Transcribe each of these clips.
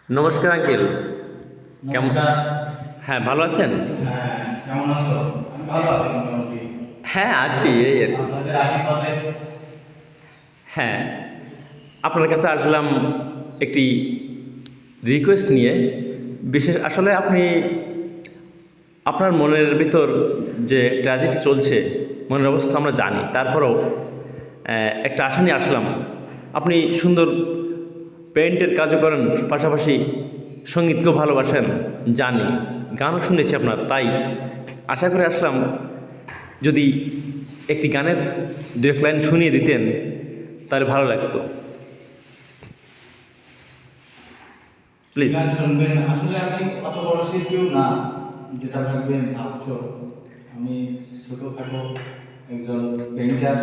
নমস্কার আঙ্কেল। কেমন? নমস্কার। হ্যাঁ, ভালো আছেন? হ্যাঁ, কেমন আছো? আমি ভালো আছি মোটামুটি। হ্যাঁ, আছি এই আর কি। আপনাদের আশীর্বাদে। হ্যাঁ, আপনার কাছে আসলাম একটি রিকোয়েস্ট নিয়ে। বিশেষ আসলে আপনি আপনার মনের ভিতর যে ট্র্যাজেডি চলছে, মনের অবস্থা আমরা জানি। তারপরেও একটা আশা নিয়ে আসলাম। আপনি সুন্দর পেইন্টের কাজও করেন, পাশাপাশি সঙ্গীতকেও ভালোবাসেন জানি, গানও শুনেছি আপনার। তাই আশা করে আসলাম, যদি একটি গানের দু এক লাইন শুনিয়ে দিতেন তাহলে ভালো লাগতো, প্লিজ। গান শুনবেন? আসলে আমি অত বড় শিল্পীও না, যেটা ভাববেন ভাবছো। আমি ছোটখাটো একজন পেইন্টার।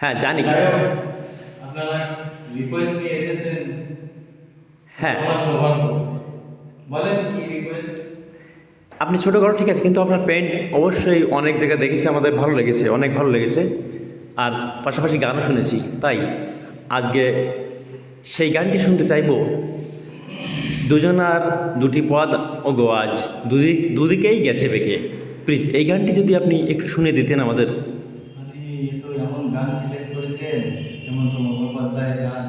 হ্যাঁ, জানি। যাই হোক, আপনারা রিকোয়েস্ট নিয়ে এসেছেন, হ্যাঁ, আমার সৌভাগ্য। বলেন কি রিকোয়েস্ট? আপনি ছোটো করো ঠিক আছে, কিন্তু আপনার পেন্ট অবশ্যই অনেক জায়গায় দেখেছি, আমাদের ভালো লেগেছে, অনেক ভালো লেগেছে। আর পাশাপাশি গানও শুনেছি, তাই আজকে সেই গানটি শুনতে চাইবো। দুজনার দুটি পদ ও গো আজ, দুদিকেই গেছে বেঁকে। প্লিজ এই গানটি যদি আপনি একটু শুনে দিতেন আমাদের। আরে, এ তো এমন গান সিলেক্ট করেছেন, হেমন্ত মুখোপাধ্যায়ের গান।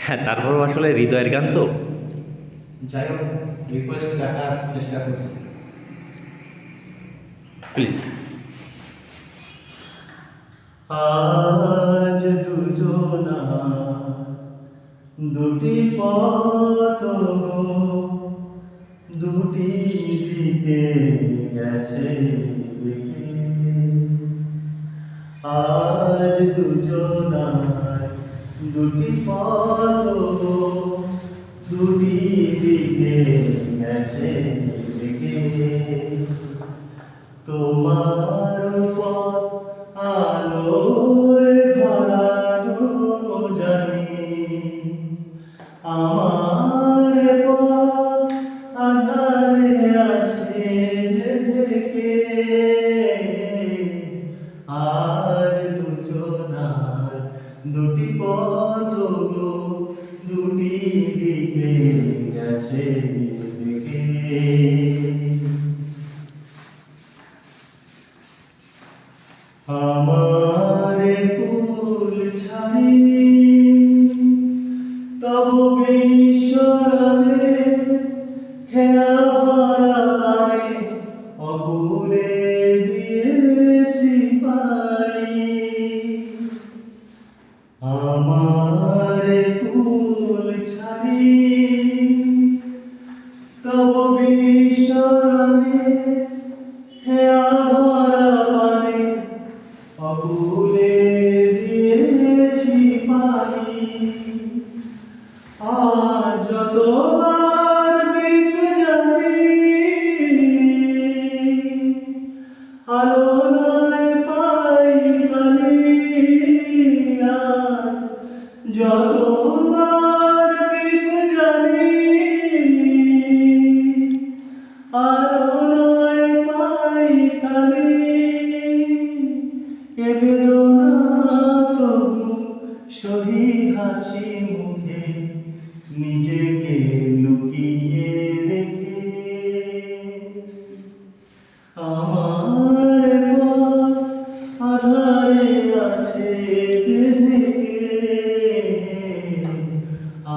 হ্যাঁ, তারপরও আসলে হৃদয়ের গান তো। যাই হোক, রিকোয়েস্ট রাখার চেষ্টা করছি। প্লিজ। আজ দুজনা দুটি পথ গো, দুটি দিকে গেছে বেঁকে। আজ দুজনা দুটি পথ গো, দুটি দিকে গেছে বেঁকে। তোমার পথ আলোয় ভরানো জানি, আমার পথ আঁধারে আছে ঢেকে। আজ দুজনার দুটি পথ গো, দুটি দিকে গেছে বেঁকে। আমার কুল ছাড়ি তব বিশ্বরণে, খেয়া ভরা পারে অকুলে দিয়েছি পারি। আমার কুল ছাড়ি তব বিশ্বরণে, খেয়া ভরা পারে অকুলে দিয়েছি পারি। আর যতবার দেখবে জানি, আলো নয় পাই কালি। আর যতবার দেখবে জানি, আলো নয় পাই কালি। এ বেদনা তবু সহি হাসি মুখে, নিজেকে লুকিয়ে রেখে। আমার পথ আধারে আছে যে ঢেকে।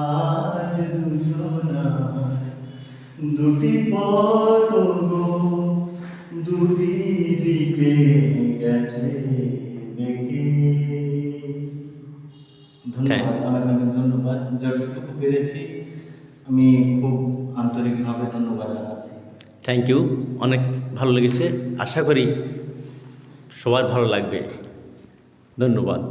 আজ দুজনার দুটি পথ গো, দুটি দিকে গেছে বেঁকে। ধন্যবাদ, অনেক অনেক ধন্যবাদ। যতটুকু পেরেছি আমি খুব আন্তরিকভাবে ধন্যবাদ জানাচ্ছি। থ্যাংক ইউ, অনেক ভালো লেগেছে। আশা করি সবার ভালো লাগবে। ধন্যবাদ।